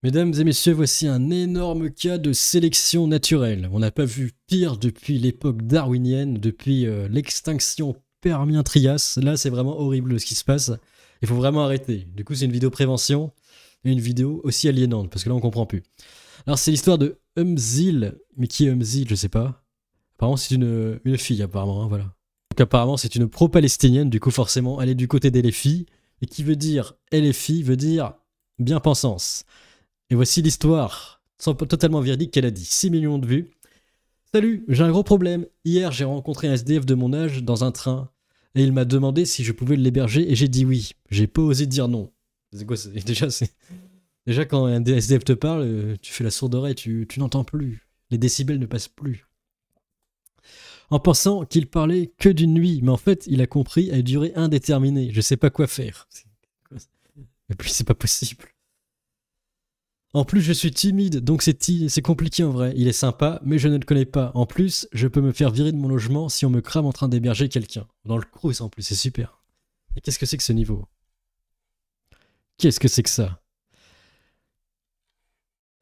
Mesdames et messieurs, voici un énorme cas de sélection naturelle. On n'a pas vu pire depuis l'époque darwinienne, depuis l'extinction Permien-Trias. Là, c'est vraiment horrible ce qui se passe. Il faut vraiment arrêter. Du coup, c'est une vidéo prévention et une vidéo aussi aliénante, parce que là, on comprend plus. Alors, c'est l'histoire de Umzil. Mais qui est Umzil? Je sais pas. Apparemment, c'est une fille, apparemment. Hein, voilà. Donc, apparemment, c'est une pro-palestinienne. Du coup, forcément, elle est du côté des LFI. Et qui veut dire LFI veut dire bien-pensance. Et voici l'histoire, totalement véridique, qu'elle a dit. 6 millions de vues. Salut, j'ai un gros problème. Hier, j'ai rencontré un SDF de mon âge dans un train. Et il m'a demandé si je pouvais l'héberger et j'ai dit oui. J'ai pas osé dire non. C'est quoi déjà, quand un SDF te parle, tu fais la sourde oreille, tu n'entends plus. Les décibels ne passent plus. En pensant qu'il parlait que d'une nuit. Mais en fait, il a compris à durée indéterminée. Je sais pas quoi faire. Et puis, c'est pas possible. En plus, je suis timide, donc c'est compliqué en vrai. Il est sympa, mais je ne le connais pas. En plus, je peux me faire virer de mon logement si on me crame en train d'héberger quelqu'un. Dans le Crous en plus, c'est super. Et qu'est-ce que c'est que ce niveau? Qu'est-ce que c'est que ça?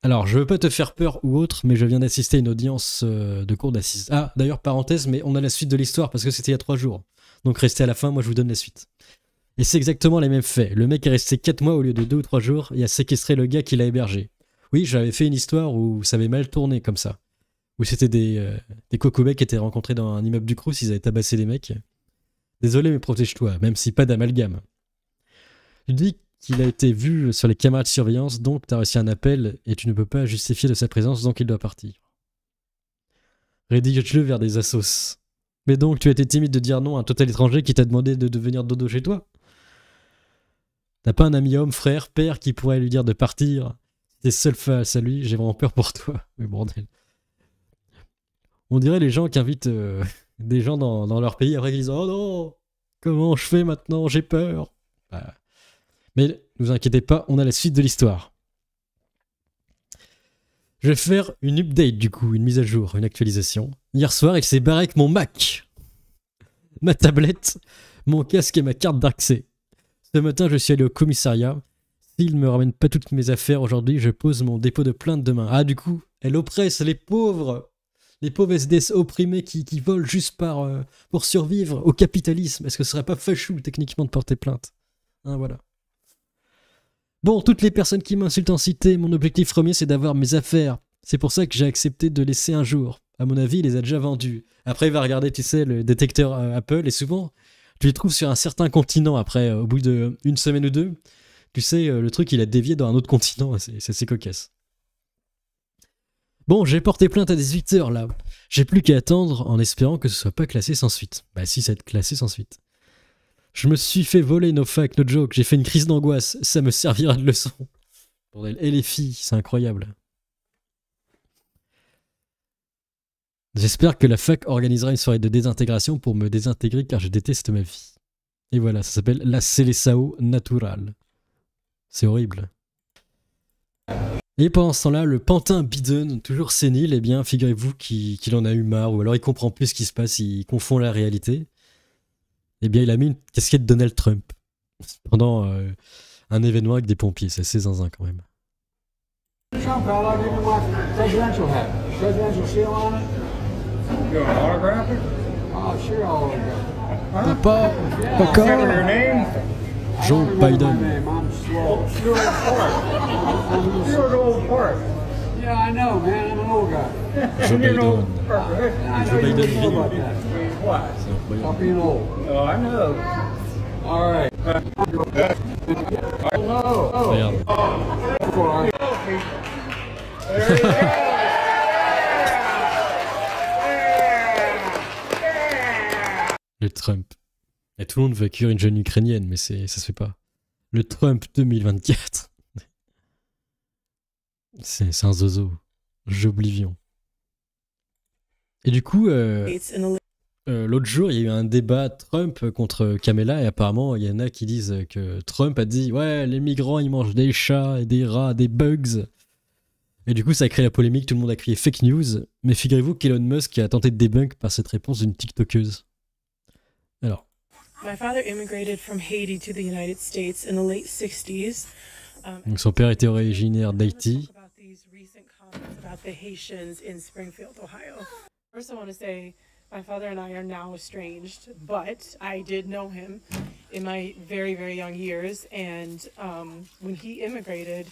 Alors, je veux pas te faire peur ou autre, mais je viens d'assister à une audience de cour d'assises. Ah, d'ailleurs, parenthèse, mais on a la suite de l'histoire parce que c'était il y a 3 jours. Donc restez à la fin, moi je vous donne la suite. Et c'est exactement les mêmes faits. Le mec est resté 4 mois au lieu de 2 ou 3 jours et a séquestré le gars qui l'a hébergé. Oui, j'avais fait une histoire où ça avait mal tourné comme ça. Où c'était des cocobets qui étaient rencontrés dans un immeuble du Crous, ils avaient tabassé des mecs. Désolé, mais protège-toi, même si pas d'amalgame. Tu dis qu'il a été vu sur les caméras de surveillance, donc t'as reçu un appel et tu ne peux pas justifier de sa présence, donc il doit partir. Rédige-le vers des assos. Mais donc, tu as été timide de dire non à un total étranger qui t'a demandé de devenir dodo chez toi? T'as pas un ami homme, frère, père qui pourrait lui dire de partir? T'es seul face à lui, j'ai vraiment peur pour toi. Mais bordel. On dirait les gens qui invitent des gens dans leur pays après ils disent oh non, comment je fais maintenant, j'ai peur. Bah. Mais ne vous inquiétez pas, on a la suite de l'histoire. Je vais faire une update du coup, une mise à jour, une actualisation. Hier soir, il s'est barré avec mon Mac, ma tablette, mon casque et ma carte d'accès. Ce matin, je suis allé au commissariat. S'il me ramène pas toutes mes affaires aujourd'hui, je pose mon dépôt de plainte demain. Ah, du coup, elle oppresse les pauvres. Les pauvres SDS opprimés qui volent juste pour survivre au capitalisme. Est-ce que ce serait pas fachou, techniquement, de porter plainte? Hein, voilà. Bon, toutes les personnes qui m'insultent en cité, mon objectif premier, c'est d'avoir mes affaires. C'est pour ça que j'ai accepté de laisser un jour. À mon avis, il les a déjà vendus. Après, il va regarder, tu sais, le détecteur Apple, et souvent, tu les trouves sur un certain continent après, au bout d'une semaine ou deux. Tu sais, le truc, il a dévié dans un autre continent, c'est assez cocasse. Bon, j'ai porté plainte à 18h là. J'ai plus qu'à attendre en espérant que ce soit pas classé sans suite. Bah si, ça va être classé sans suite. Je me suis fait voler, no fac, no joke. J'ai fait une crise d'angoisse. Ça me servira de leçon. Bordel. Et les filles, c'est incroyable. J'espère que la fac organisera une soirée de désintégration pour me désintégrer car je déteste ma vie. Et voilà, ça s'appelle la Seleção Natural. C'est horrible. Et pendant ce temps-là, le pantin Biden, toujours sénile, eh bien, figurez-vous qu'il en a eu marre, ou alors il comprend plus ce qui se passe, il confond la réalité. Eh bien, il a mis une casquette Donald Trump pendant un événement avec des pompiers. C'est assez zinzin quand même. Trump, I'll give you my presidential hat. Presidential seal on it. You want to autograph it? Oh, sure, I'll autograph it. Papa, Give me your name. Joe Biden. I'm slow. Stuart Park. Stuart Old Park. Yeah, I know, man. I'm an old guy. Joe You know, Biden. Parker. I Joe know you Biden know about vit. that. What? C'est incroyable. About being old. Oh, I know. All right. Hello. Oh, Regarde. for There you go. Le Trump. Et tout le monde veut accueillir une jeune ukrainienne, mais ça se fait pas. Le Trump 2024. C'est un zozo. J'oblivion. Et du coup, l'autre jour, il y a eu un débat Trump contre Kamala, et apparemment, il y en a qui disent que Trump a dit « Ouais, les migrants, ils mangent des chats, et des rats, des bugs. » Et du coup, ça a créé la polémique, tout le monde a crié « fake news », mais figurez-vous qu'Elon Musk a tenté de débunk par cette réponse d'une TikTokeuse. Alors. My father immigrated from Haiti to the United States in the late 60s. Donc son père était originaire d'Haïti. First, I want to say my father and I are now estranged, but I did know him in my very, very young years. And when he immigrated,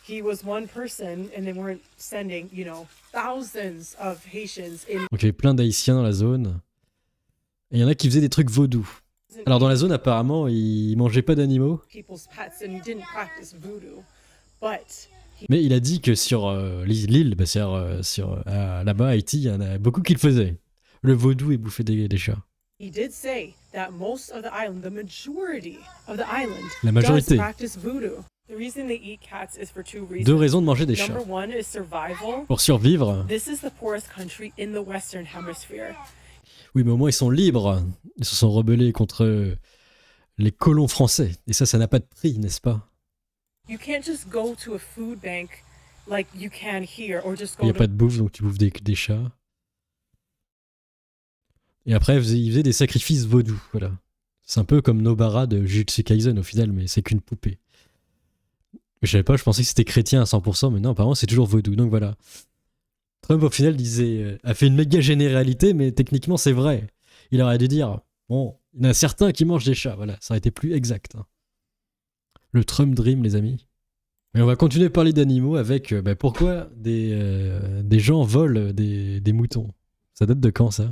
he was one person, and they weren't sending, you know, thousands of Haitians in. Donc il y avait plein d'Haïtiens dans la zone. Et il y en a qui faisaient des trucs vaudous. Alors dans la zone, apparemment, ils mangeaient pas d'animaux. People's pets, and he didn't practice voodoo, but Mais il a dit que sur l'île, bah, là-bas, Haïti, il y en a beaucoup qui le faisaient. Le vaudou et bouffer des chats. he did say that most of the island, the majority of the island, La majorité. does practice voodoo. The reason they eat cats is for two reasons. Deux raisons de manger des chats. Number one is survival. Pour survivre. This is the poorest country in the Western Hemisphere. Oui, mais au moins ils sont libres. Ils se sont rebellés contre les colons français. Et ça n'a pas de prix, n'est-ce pas? You can't just go to a food bank like you can here, or just Il n'y go a pas to. de bouffe, donc tu bouffes des chats. Et après, ils faisaient des sacrifices vaudous. Voilà. C'est un peu comme Nobara de Jujutsu Kaisen au final, mais c'est qu'une poupée. Je savais pas, je pensais que c'était chrétien à 100%, mais non, apparemment c'est toujours vaudou. Donc voilà. Trump au final a fait une méga généralité, mais techniquement c'est vrai. Il aurait dû dire, bon, il y en a certains qui mangent des chats, voilà, ça aurait été plus exact. Hein. Le Trump Dream, les amis. Et on va continuer à parler d'animaux avec pourquoi des gens volent des moutons. Ça date de quand ça?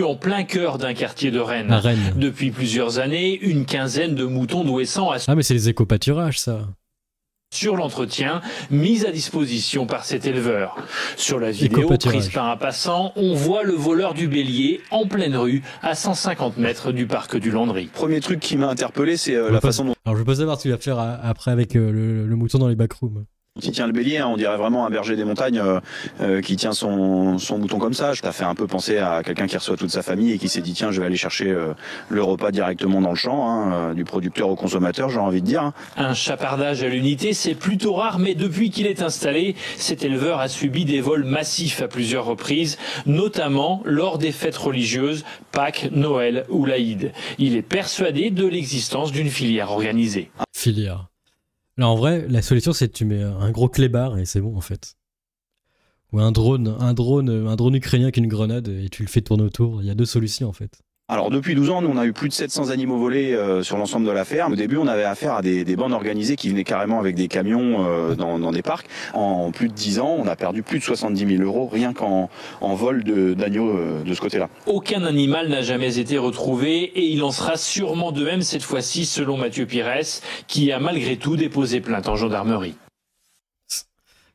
En plein cœur d'un quartier de Rennes. À Rennes. Depuis plusieurs années, une quinzaine de moutons douessants Ah mais c'est les éco-pâturages ça. sur l'entretien mis à disposition par cet éleveur. Sur la vidéo Éco-pâturage. prise par un passant, on voit le voleur du bélier en pleine rue à 150 mètres du parc du Landry. Premier truc qui m'a interpellé, c'est la façon dont Alors je veux pas savoir ce qu'il va faire après avec le mouton dans les backrooms. il tient le bélier. Hein. On dirait vraiment un berger des montagnes qui tient son mouton comme ça. Ça fait un peu penser à quelqu'un qui reçoit toute sa famille et qui s'est dit tiens, je vais aller chercher le repas directement dans le champ, hein, du producteur au consommateur, j'ai envie de dire. Un chapardage à l'unité, c'est plutôt rare, mais depuis qu'il est installé, cet éleveur a subi des vols massifs à plusieurs reprises, notamment lors des fêtes religieuses, Pâques, Noël ou l'Aïd. Il est persuadé de l'existence d'une filière organisée. Filière. Là en vrai, la solution c'est que tu mets un gros clébard et c'est bon en fait. Ou un drone ukrainien qui a une grenade et tu le fais tourner autour. Il y a deux solutions en fait. Alors depuis 12 ans, nous on a eu plus de 700 animaux volés sur l'ensemble de la ferme. Au début, on avait affaire à des bandes organisées qui venaient carrément avec des camions dans des parcs. En plus de 10 ans, on a perdu plus de 70 000 euros rien qu'en vol d'agneaux de ce côté-là. Aucun animal n'a jamais été retrouvé et il en sera sûrement de même cette fois-ci selon Mathieu Pires, qui a malgré tout déposé plainte en gendarmerie.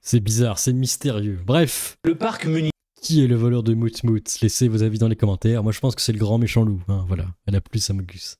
C'est bizarre, c'est mystérieux. Bref. Le parc municipal. Qui est le voleur de Moutmout? Laissez vos avis dans les commentaires. Moi je pense que c'est le grand méchant loup. Hein, voilà. Elle a plus Amogus.